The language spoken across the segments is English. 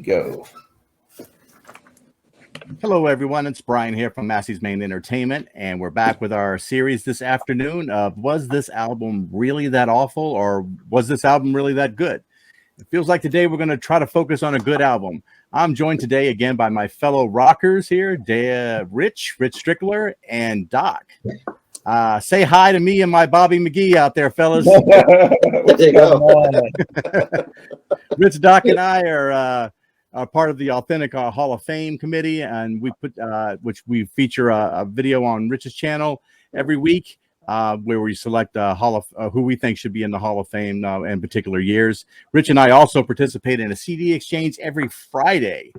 go. Hello, everyone. It's Brian here from Massey's Main Entertainment, and we're back with our series this afternoon of Was This Album Really That Awful, or Was This Album Really That Good? It feels like today we're going to try to focus on a good album. I'm joined today again by my fellow rockers here, Rich Strickler, and Doc. Say hi to me and my Bobby McGee out there, fellas. There you go. Rich, Doc, and I are part of the Authentic Hall of Fame committee, and we put which we feature a video on Rich's channel every week where we select who we think should be in the Hall of Fame in particular years. Rich and I also participate in a CD exchange every Friday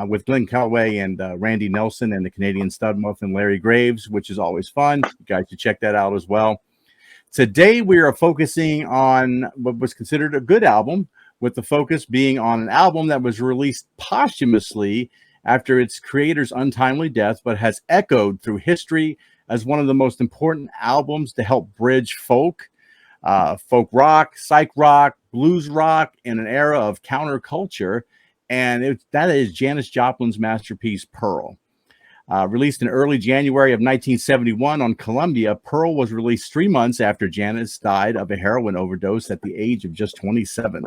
with Glenn Calloway and Randy Nelson and the Canadian Stud Muffin Larry Graves, which is always fun. You guys should check that out as well. Today we are focusing on what was considered a good album, with the focus being on an album that was released posthumously after its creator's untimely death, but has echoed through history as one of the most important albums to help bridge folk rock, psych rock, blues rock in an era of counterculture. And that is Janis Joplin's masterpiece, Pearl. Released in early January of 1971 on Columbia, Pearl was released 3 months after Janis died of a heroin overdose at the age of just 27.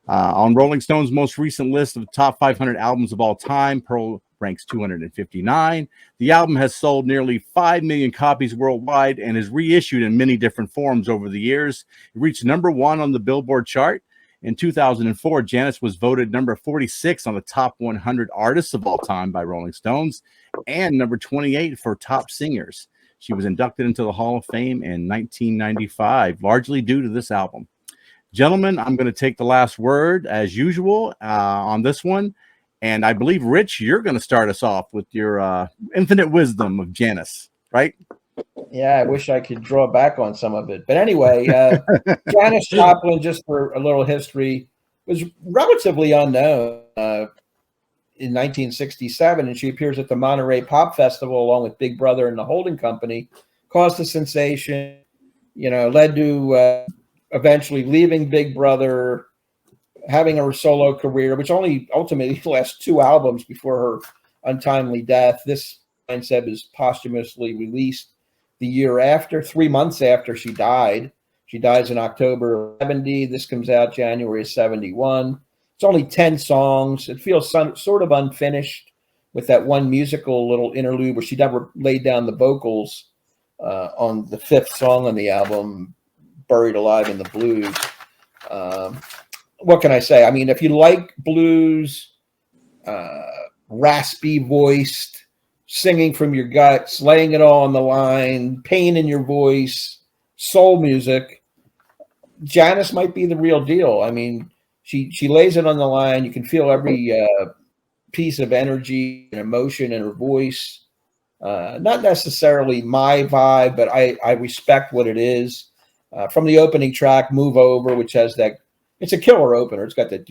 On Rolling Stone's most recent list of top 500 albums of all time, Pearl ranks 259. The album has sold nearly 5 million copies worldwide and is reissued in many different forms over the years. It reached number 1 on the Billboard chart. In 2004, Janis was voted number 46 on the top 100 artists of all time by Rolling Stones and number 28 for top singers. She was inducted into the Hall of Fame in 1995, largely due to this album. Gentlemen, I'm going to take the last word as usual on this one. And I believe, Rich, you're going to start us off with your infinite wisdom of Janis, right? Yeah, I wish I could draw back on some of it. But anyway, Janis Joplin, just for a little history, was relatively unknown in 1967, and she appears at the Monterey Pop Festival along with Big Brother and the Holding Company, caused a sensation, led to eventually leaving Big Brother, having her solo career, which only ultimately lasts 2 albums before her untimely death. This, I said, was posthumously released the year after, 3 months after she died. She dies in October of 70. This comes out January of 71. It's only 10 songs. It feels sort of unfinished with that one musical little interlude where she never laid down the vocals on the 5th song on the album, Buried Alive in the Blues. What can I say? I mean, if you like blues, raspy voiced, singing from your guts, laying it all on the line, pain in your voice, soul music, Janis might be the real deal. I mean, she lays it on the line. You can feel every piece of energy and emotion in her voice. Not necessarily my vibe, but I respect what it is. From the opening track, Move Over, which has that, it's a killer opener. It's got that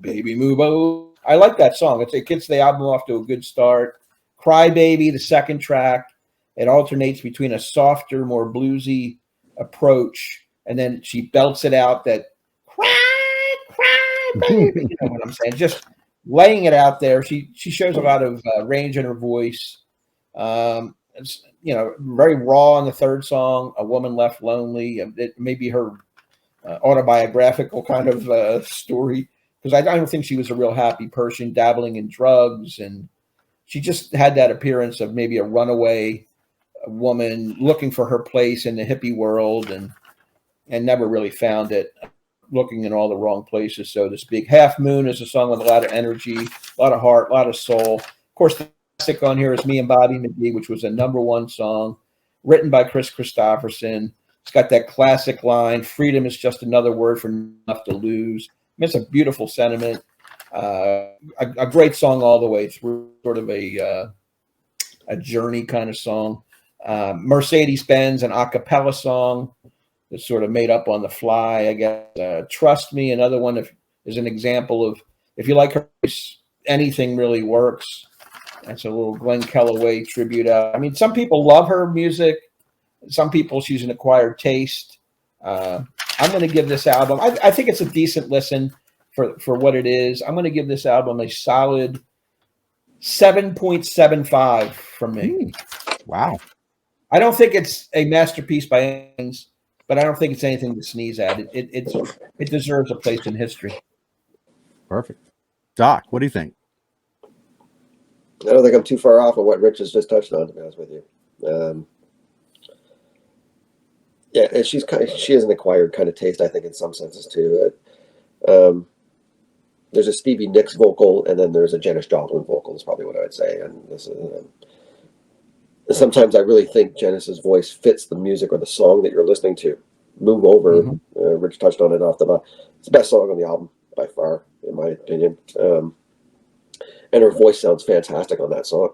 baby move over. I like that song. It gets the album off to a good start. Cry Baby, the second track, it alternates between a softer, more bluesy approach, and then she belts it out that cry baby. You know what I'm saying? Just laying it out there. She shows a lot of range in her voice. It's, very raw in the third song, A Woman Left Lonely. It may be her autobiographical kind of story, because I don't think she was a real happy person, dabbling in drugs, and she just had that appearance of maybe a runaway woman looking for her place in the hippie world and never really found it, looking in all the wrong places, so to speak. Half Moon is a song with a lot of energy, a lot of heart, a lot of soul. Of course, the classic on here is Me and Bobby McGee, which was a #1 song, written by Chris Christopherson. It's got that classic line, freedom is just another word for enough to lose. I mean, it's a beautiful sentiment. A great song all the way through, sort of a journey kind of song. Mercedes-Benz, an a cappella song that's sort of made up on the fly, I guess. Trust Me, another one is an example of, if you like her voice, anything really works. That's a little Glenn Calloway tribute. I mean, some people love her music. Some people, she's an acquired taste. I'm going to give this album, I think it's a decent listen. for what it is. I'm going to give this album a solid 7.75 from me. Wow. I don't think it's a masterpiece by any means, but I don't think it's anything to sneeze at. It deserves a place in history. Perfect. Doc, what do you think? I don't think I'm too far off of what Rich has just touched on, to be honest with you. Yeah, and she has an acquired kind of taste, I think, in some senses too. There's a Stevie Nicks vocal, and then there's a Janis Joplin vocal. Is probably what I would say. And this is, sometimes I really think Janis's voice fits the music or the song that you're listening to. Move Over. Mm-hmm. Rich touched on it off the bat. It's the best song on the album by far, in my opinion. And her voice sounds fantastic on that song.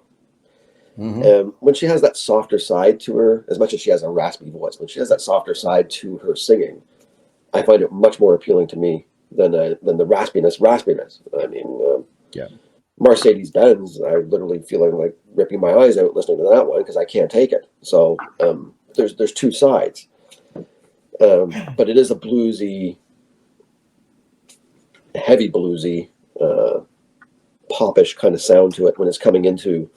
Mm-hmm. When she has that softer side to her, as much as she has a raspy voice, when she has that softer side to her singing, I find it much more appealing to me than the raspiness. I mean, yeah. Mercedes Benz, I literally feeling like ripping my eyes out listening to that one because I can't take it. So there's two sides, but it is a bluesy, heavy bluesy, popish kind of sound to it when it's coming into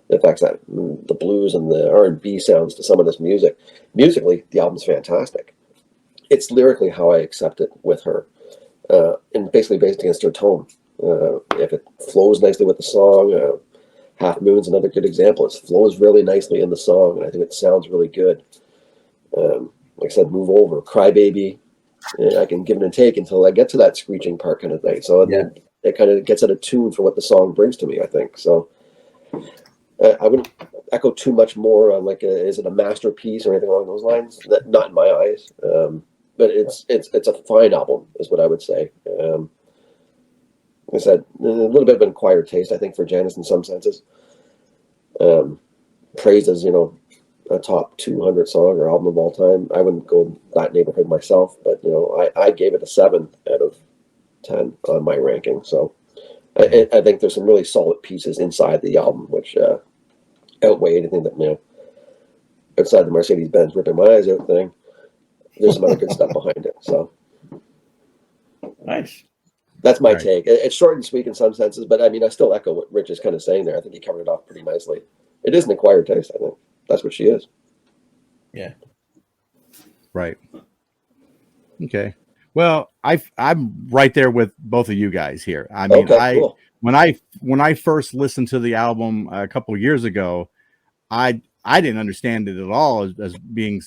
the fact that the blues and the R&B sounds to some of this music. Musically, the album's fantastic. It's lyrically how I accept it with her, and basically based against her tone. If it flows nicely with the song, Half Moon's another good example. It flows really nicely in the song, and I think it sounds really good. Like I said, Move Over, Cry Baby, I can give it and take until I get to that screeching part kind of thing. So then it kind of gets out of tune for what the song brings to me, I think. So I wouldn't echo too much more on is it a masterpiece or anything along those lines? Not in my eyes. But it's a fine album, is what I would say. Like I said, a little bit of an acquired taste, I think, for Janis in some senses. Praised as, a top 200 song or album of all time. I wouldn't go in that neighborhood myself, but I gave it a 7 out of 10 on my ranking. So I think there's some really solid pieces inside the album, which outweigh anything that outside the Mercedes-Benz ripping my eyes out thing. There's some other good stuff behind it. So nice. That's my take. It's short and sweet in some senses, but I mean, I still echo what Rich is kind of saying there. I think he covered it off pretty nicely. It is an acquired taste, I think. That's what she is. Yeah. Right. Okay. Well, I'm right there with both of you guys here. I mean, cool. when I first listened to the album a couple of years ago, I didn't understand it at all as being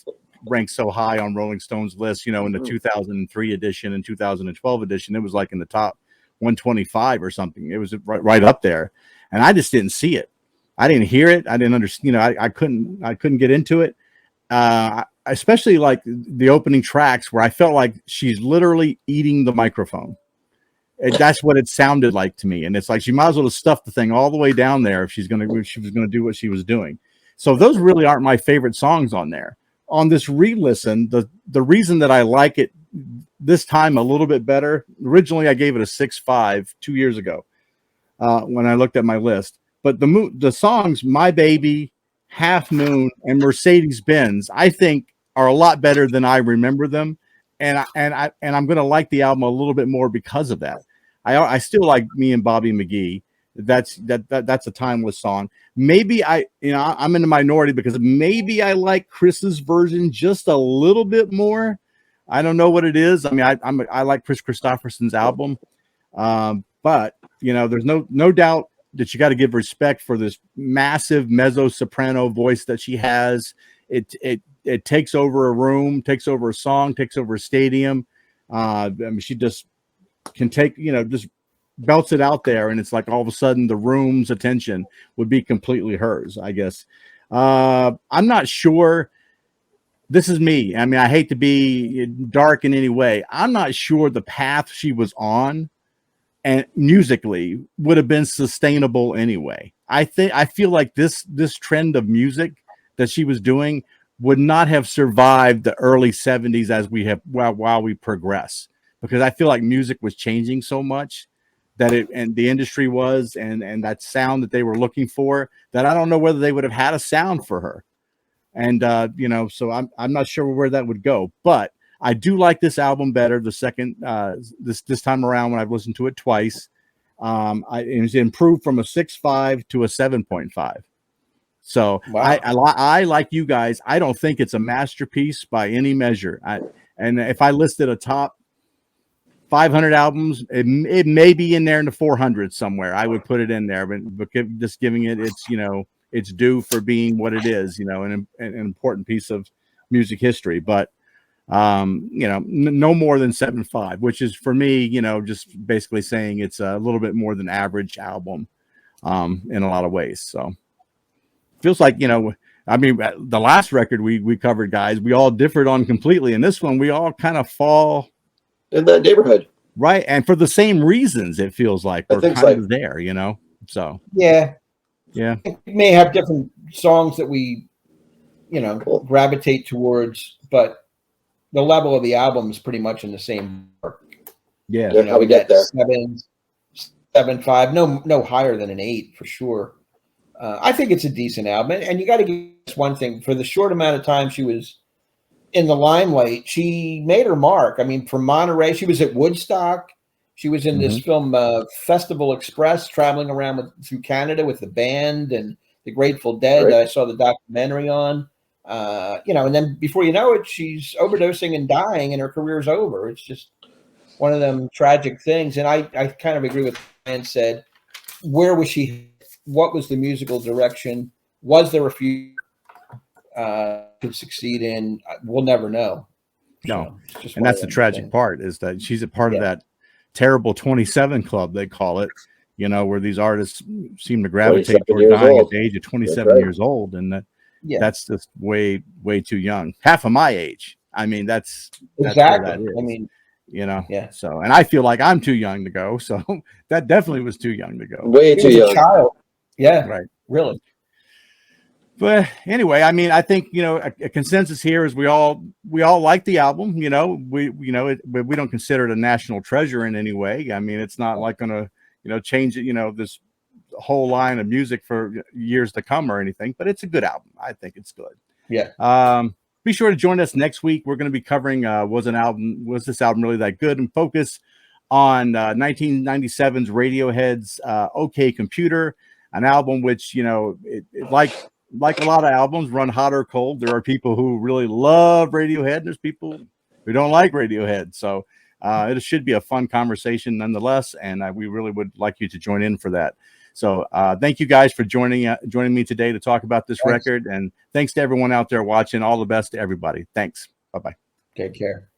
ranked so high on Rolling Stone's list. In the 2003 edition and 2012 edition, it was like in the top 125 or something. It was right up there, and I just didn't see it. I didn't hear it. I didn't understand. I couldn't get into it. Especially like the opening tracks where I felt like she's literally eating the microphone. That's what it sounded like to me. And it's like she might as well have stuffed the thing all the way down there if she was going to do what she was doing. So those really aren't my favorite songs on there. On this re-listen, the reason that I like it this time a little bit better, originally I gave it a 6.5 2 years ago when I looked at my list. But the songs My Baby, Half Moon, and Mercedes Benz, I think are a lot better than I remember them. And I'm going to like the album a little bit more because of that. I still like Me and Bobby McGee. That's a timeless song. Maybe I'm in the minority because maybe I like Chris's version just a little bit more. I don't know what it is. I mean, I like Chris Christopherson's album, but there's no doubt that you got to give respect for this massive mezzo soprano voice that she has. It takes over a room, takes over a song, takes over a stadium. I mean, she just can take, just belts it out there, and it's like all of a sudden the room's attention would be completely hers, I guess. I'm not sure. This is me. I mean, I hate to be dark in any way. I'm not sure the path she was on and musically would have been sustainable anyway. I feel like this trend of music that she was doing would not have survived the early 70s as we have while we progress, because I feel like music was changing so much that and the industry was, and that sound that they were looking for, that I don't know whether they would have had a sound for her. And so I'm not sure where that would go, but I do like this album better the second this time around when I've listened to it twice. It was improved from a 6.5 to a 7.5. So Wow. I like you guys. I don't think it's a masterpiece by any measure. And if I listed a top 500 albums, it may be in there in the 400 somewhere. I would put it in there, but just giving it its, it's due for being what it is, an important piece of music history. But no more than 7.5, which is for me, just basically saying it's a little bit more than average album in a lot of ways. So feels like, I mean, the last record we covered, guys, we all differed on completely. And this one, we all kind of fall in that neighborhood. Right. And for the same reasons, it feels like we're kind of there, So yeah. We may have different songs that we, gravitate towards, but the level of the album is pretty much in the same mark. Yeah. How we get there. 7.5, no higher than an 8 for sure. I think it's a decent album, and you got to give one thing: for the short amount of time she was in the limelight, she made her mark. I mean, from Monterey, she was at Woodstock. She was in this film, Festival Express, traveling around through Canada with the band and the Grateful Dead. That I saw the documentary on. And then before you know it, she's overdosing and dying, and her career's over. It's just one of them tragic things. And I kind of agree with what Ryan said. Where was she? What was the musical direction? Was there a few could succeed in? We'll never know. No, and that's the tragic part, is that she's a part of that terrible 27 club, they call it, where these artists seem to gravitate toward dying at the age of 27 years old. And that's just way too young. Half of my age. I mean, that's exactly. That is. I mean, So, and I feel like I'm too young to go. So that definitely was too young to go. Way too young. A child. Yeah. Right. Really. But anyway, I mean, I think, a consensus here is we all like the album. We don't consider it a national treasure in any way. I mean, it's not like going to, change it, this whole line of music for years to come or anything, but it's a good album. I think it's good. Yeah. Be sure to join us next week. We're going to be covering, was this album really that good? And focus on 1997's Radiohead's OK Computer, an album which, like a lot of albums, run hot or cold. There are people who really love Radiohead, and there's people who don't like Radiohead. So it should be a fun conversation nonetheless, and we really would like you to join in for that. So thank you guys for joining me today to talk about this record, and thanks to everyone out there watching. All the best to everybody. Thanks. Bye-bye. Take care.